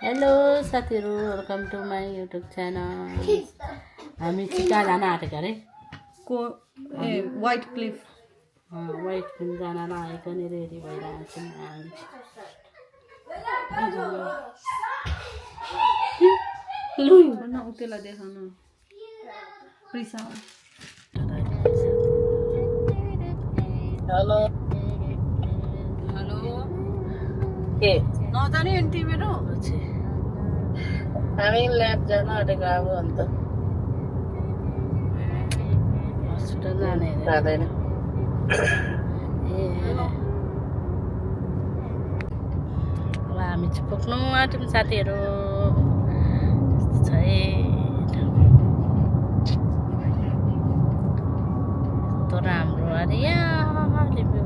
Hello साथीहरू, welcome to my YouTube channel. हामी चाहिँ कहाँ जान आँटेको अरे वाइट क्लिफ वाइट फिल्म जान आएको नि रेडी भइरहेको छौँ हामी। लु न उतेलाई देखाउनु प्रिसा हेलो हेलो के नजाने एन्टी मेरो हामी ल्याब जान आँटेको अब अन्त हस्पिटल जाने जाँदैन ए अब हामी चाहिँ पुग्नु आँट्यौँ साथीहरू। यस्तो छ है यस्तो राम्रो अरे यहाँ ब्युटिफुल।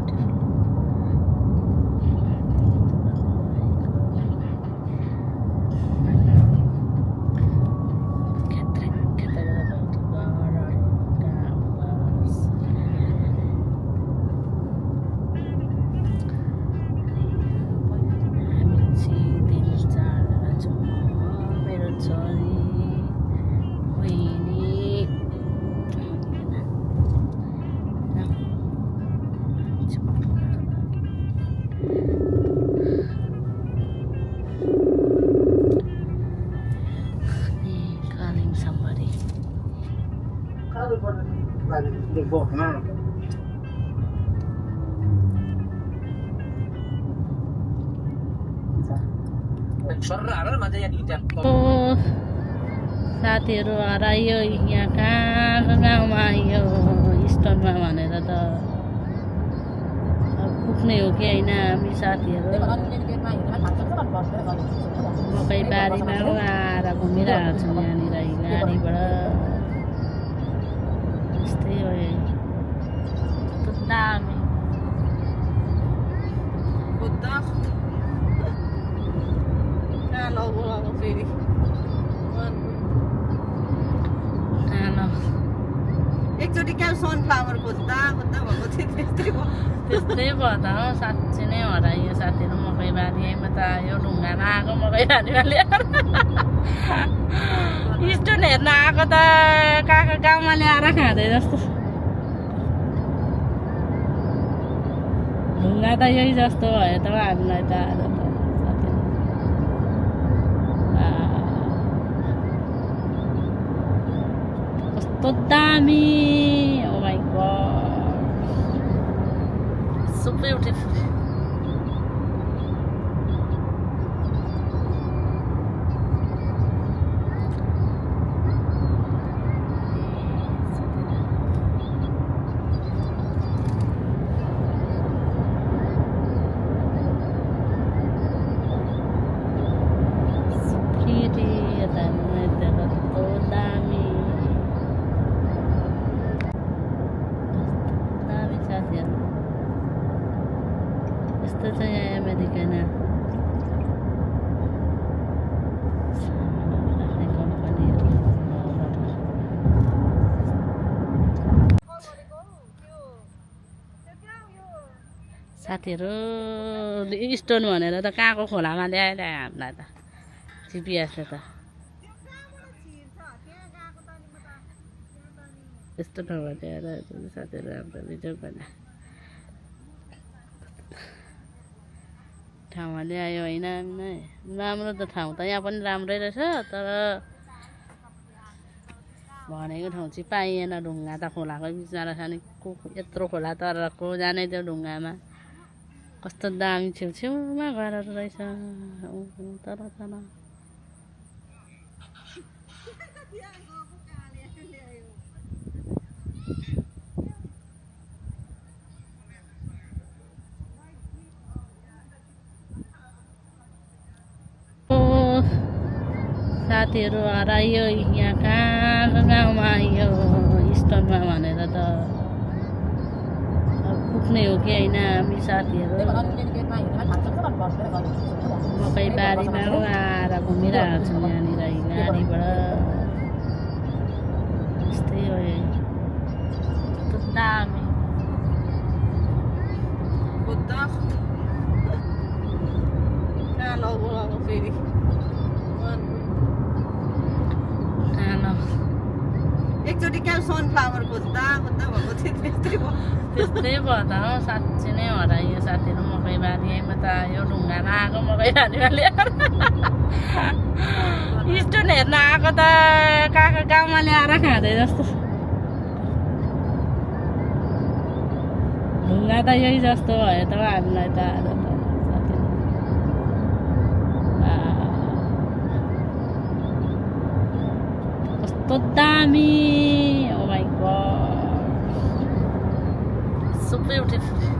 साथीहरू हरायो यहाँ कहाँको गाउँमा आयो स्टोनमा भनेर त अब पुग्ने हो कि होइन हामी साथीहरू। मकै बारीमा आएर घुमिरहेको छौँ यहाँनिर गाडीबाट। यस्तै हो कस्तो दामी फेरि एकचोटि क्या सनफ्लावर खोज्दा खोज्दा भएको थियो त्यस्तै भयो। त्यस्तै भयो त हो, साँच्ची नै हरायो साथीहरू। मकै बारीमा त आयो, ढुङ्गामा आएको मकै बारीमा ल्याएर स्टोन हेर्न आएको त काका गाउँमा ल्याएर खाँदै जस्तो। ढुङ्गा त यही जस्तो भयो त हामीलाई त आज त साथीहरू। कस्तो दामी, ओ माई गॉड, सो ब्युटिफुल। यस्तो छ यहाँ अमेरिकामा कम्पनीहरू। साथीहरू स्टोन भनेर त कहाँको खोलामा ल्याएर हामीलाई त जिपिएसले त यस्तो ठाउँमा ल्याएर साथीहरू हाम्रो भिडियो गर्दा ठाउँमा ल्यायो होइन हामीलाई। राम्रो त ठाउँ त यहाँ पनि राम्रै रहेछ, तर भनेको ठाउँ चाहिँ पाइएन। ढुङ्गा त खोलाको बिचमा रहेछ नि, यत्रो खोला तर को जाने त्यो ढुङ्गामा। कस्तो दामी छेउछेउमा घरहरू रहेछ तर तल। साथीहरू हरायो यहाँ कहाँको गाउँमा आयो स्टोनमा भनेर त अब पुग्ने हो कि होइन हामी साथीहरू। मकै बारीमा आएर घुमिरहेको छौँ यहाँनिर गाडीबाट। यस्तै हो कस्तो दामी खोज्दा कहाँ लगेर फेरि एकचोटि क्या सनफ्लावर खोज्दा खोज्दा भएको थियो त्यस्तै भयो त्यस्तै भयो त हौ साँच्ची नै हरायो साथीहरू मकै बारीमा त यो ढुङ्गामा आएको मकै बारीमा ल्याएर स्टोन हेर्न आएको त काका गाउँमा ल्याएर खाँदै जस्तो ढुङ्गा त यही जस्तो भयो त हामीलाई त आज त साथीहरू कस्तो दामी ओ माई गॉड सो ब्युटिफुल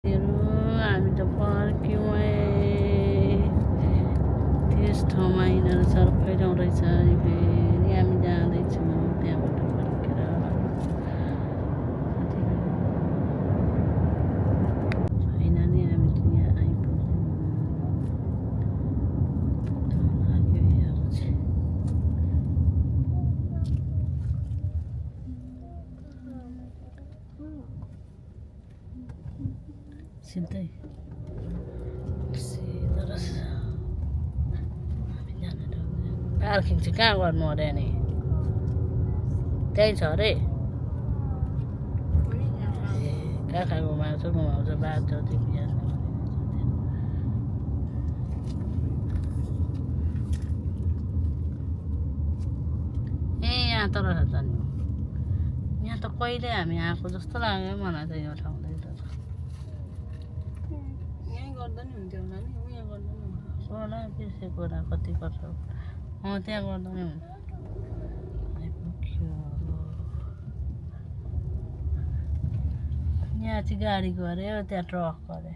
हामी त फर्क्यौँ त्यस ठाउँमा यिनीहरू सर फैलाउँदैछ फेरि हामी जाँदैछौँ त्यहाँबाट फर्केर फाइनली हामी यहाँ आइपुग्यौँ लाग्यो यहाँ चाहिँ सिधै सिधो रहेछ हामी जाने ठाउँ पार्किङ चाहिँ कहाँ गर्नु अरे नि त्यही छ अरे कहाँ कहाँ घुमाउँछ बाटोदेखि यहाँ त रहेछ त नि यहाँ त कहिले हामी आएको जस्तो लाग्यो मलाई त यो ठाउँ यहीँ गर्दा नि हुन्थ्यो होला नि उहाँ गर्दा नि हुन्छ होला बिर्सेको कुरा कति पर्छ त्यहाँ गर्दा नि हुन्छ यहाँ चाहिँ गाडी गऱ्यो त्यहाँ ट्रक गरे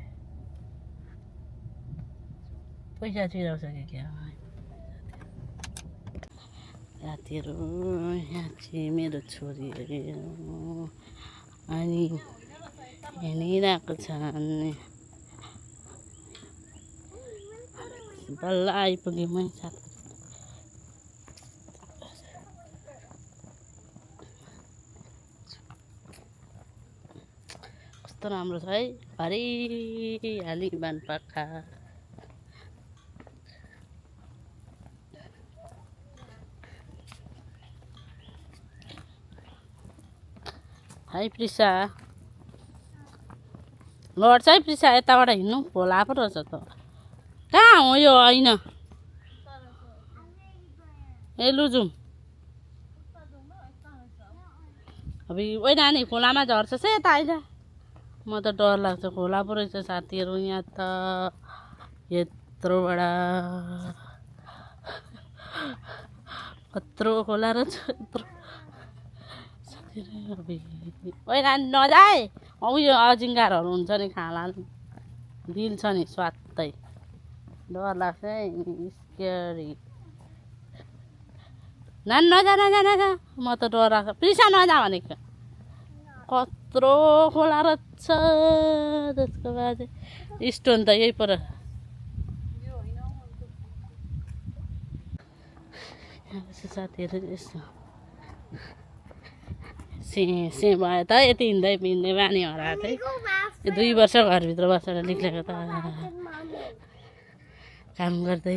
पैसा तिराउँछ कि क्या साथीहरू यहाँ चाहिँ मेरो छोरी अनि हिँडिरहेको छन् बल्ल आइपुग्यो मै साथी कस्तो राम्रो छ है हरियाली बानपाखा है प्रिसा लड्छ है प्रिसा यताबाट हिँड्नु खोला पो रहेछ त कहाँ हो यो होइन ए लु जाउँ अब ओइ नानी खोलामा झर्छ से यता आइज म त डर लाग्छ खोला पो रहेछ साथीहरू यहाँ त यत्रोबाट कत्रो खोला रहेछ यत्रो ओइ नानी नजाए उयो अजिङ्गारहरू हुन्छ नि खाला दिल छ नि स्वात्तै डर लाग्छ है स्केरी नानी नजा नजा नजा म त डर लाग्छ प्रिसा नजा भनेको कत्रो खोला रहेछ त्यसको बाद स्टोन त यही पर साथीहरू यस्तो से भयो त यति हिँड्दै पिँध्दै बानी हराएको थिएँ यो 2 वर्ष घरभित्र बसेर निक्लेको त काम गर्दै